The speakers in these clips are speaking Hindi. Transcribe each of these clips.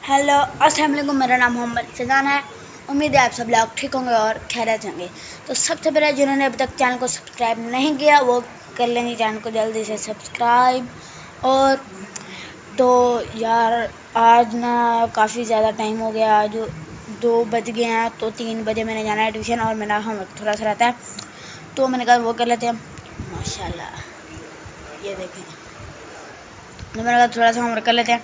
हेलो अस्सलाम वालेकुम, मेरा नाम मोहम्मद फिजान है। उम्मीद है आप सब लोग ठीक होंगे और खैरियत होंगे। तो सबसे पहले जिन्होंने अभी तक चैनल को सब्सक्राइब नहीं किया वो कर लेंगे चैनल को जल्दी से सब्सक्राइब। और तो यार आज ना काफ़ी ज़्यादा टाइम हो गया, आज 2 बज गए हैं, तो 3 बजे मैंने जाना है ट्यूशन और मेरा होमवर्क थोड़ा सा रहता है, तो मैंने कहा वो कर लेते हैं। माशाल्लाह ये देखें, तो मैंने कहा थोड़ा सा होमवर्क कर लेते हैं।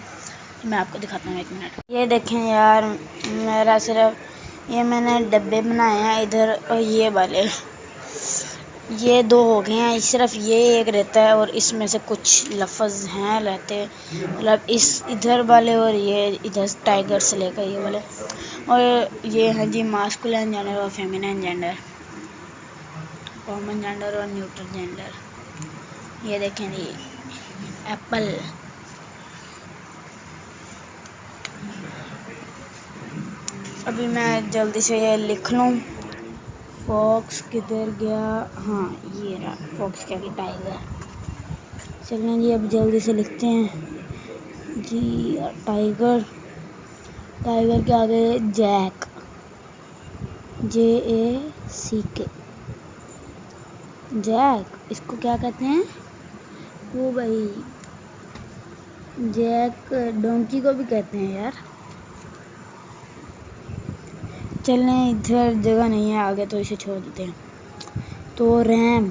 मैं आपको दिखाता हूँ, 1 मिनट। ये देखें यार, मेरा सिर्फ ये मैंने डब्बे बनाए हैं इधर, और ये वाले ये 2 हो गए हैं, सिर्फ ये एक रहता है और इसमें से कुछ लफ्ज़ हैं रहते, मतलब इस इधर वाले और ये इधर टाइगर से लेकर ये वाले। और ये है जी मास्कुलिन जेंडर और फेमिनिन जेंडर, कॉमन जेंडर और न्यूट्रल जेंडर। ये देखें जी एप्पल। अभी मैं जल्दी से ये लिख लूँ। फॉक्स किधर गया? हाँ ये रहा, फॉक्स क्या कि टाइगर। चलें जी अब जल्दी से लिखते हैं जी। टाइगर, टाइगर के आगे जैक, JACK, जैक। इसको क्या कहते हैं? वो भाई जैक डोंकी को भी कहते हैं यार। चलने इधर जगह नहीं है आगे, तो इसे छोड़ देते हैं। तो रैम,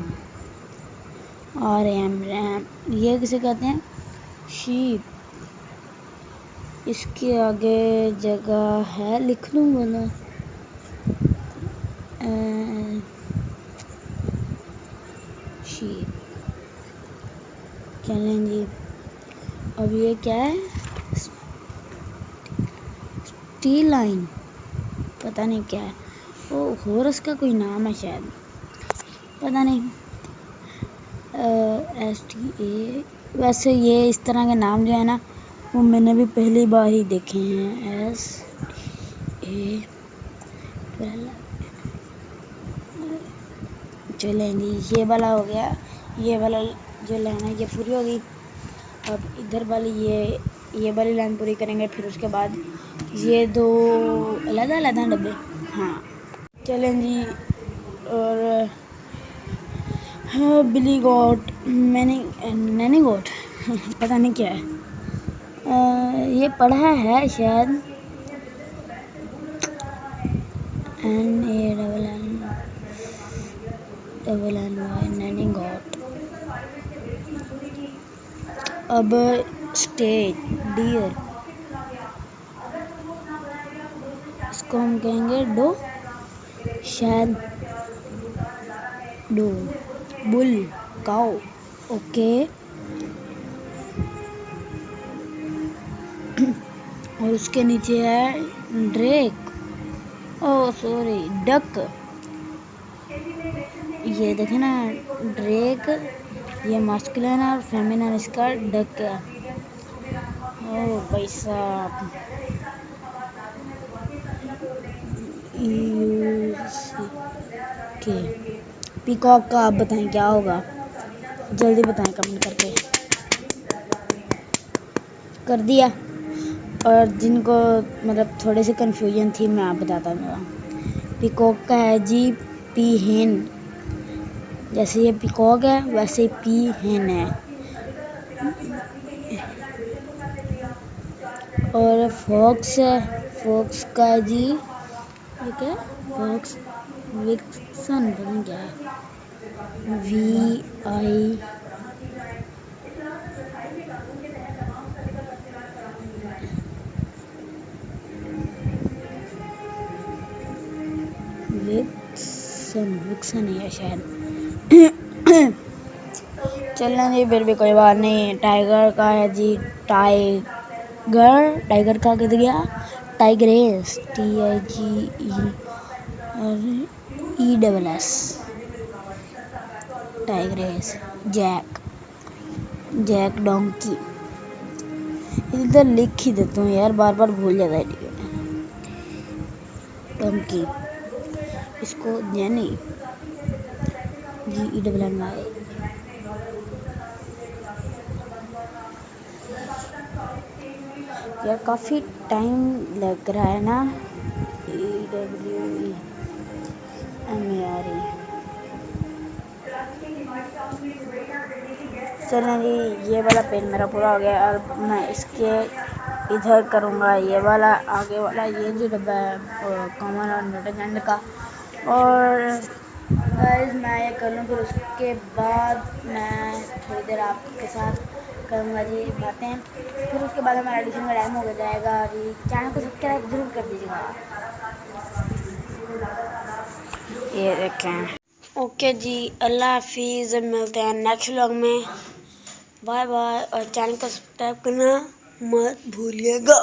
रैम ये किसे कहते हैं? शीप। इसके आगे जगह है, लिख लूँ बोला। शीप। चलें जी अब ये क्या है? स्टील लाइन, पता नहीं क्या है। वो हॉर्स का कोई नाम है शायद, पता नहीं। STA। वैसे ये इस तरह के नाम जो है ना, वो मैंने भी पहली बार ही देखे हैं। SA। चलें जी ये वाला हो गया, ये वाला जो लाइन है ये पूरी होगी। अब इधर वाली ये वाली लाइन पूरी करेंगे, फिर उसके बाद ये 2 अलग अलग हैं डब्बे। हाँ चलें जी। और हाँ बिली गोट, नैनी गोट पता नहीं क्या है। ये पढ़ा है शायद NANNY, नैनी गोट। अब स्टेज, डियर, इसको हम कहेंगे डो शायद, डो। Bull, cow, okay. और उसके नीचे है ड्रेक, ओह सॉरी डक। ये देखें ना ड्रेक, ये मास्कुलिन और फेमिनिन इसका डक है। ओह भाई साहब, के पीकॉक का आप बताएं क्या होगा? जल्दी बताएं कमेंट करके। कर दिया। और जिनको मतलब थोड़े से कन्फ्यूजन थी, मैं आप बताता हूँ। पीकॉक का है जी पी हेन, जैसे ये पीकॉक है वैसे पी हेन है। और फॉक्स है, फॉक्स का जी ये क्या? फॉक्स विक्सन, पता नहीं क्या है। VI विक्सन है शायद। चलना जी, फिर भी कोई बात नहीं। टाइगर का है जी टाइगर, टाइगर का किधर गया? Tigress, TIGERES, tigress. Jack, Jack donkey. इधर लिख ही देता हूँ यार, बार बार भूल जाता है। डोंकी, इसको जैनी, GENNY। यार काफ़ी टाइम लग रहा है ना। EWEMARE। चलें जी, ये वाला पेज मेरा पूरा हो गया और मैं इसके इधर करूँगा ये वाला आगे वाला ये जो डब्बा है कॉमन और डिटर्जेंट का। और गाइस मैं ये कर लूँ, फिर उसके बाद मैं थोड़ी देर आपके साथ करूँगा जी बातें। फिर उसके बाद हमारा एडिशन का टाइम हो जाएगा जी। चैनल को सब्सक्राइब जरूर कर दीजिएगा। ये देखें। ओके जी, अल्लाह हाफिज़, मिलते हैं नेक्स्ट व्लॉग में। बाय बाय और चैनल को सब्सक्राइब करना मत भूलिएगा।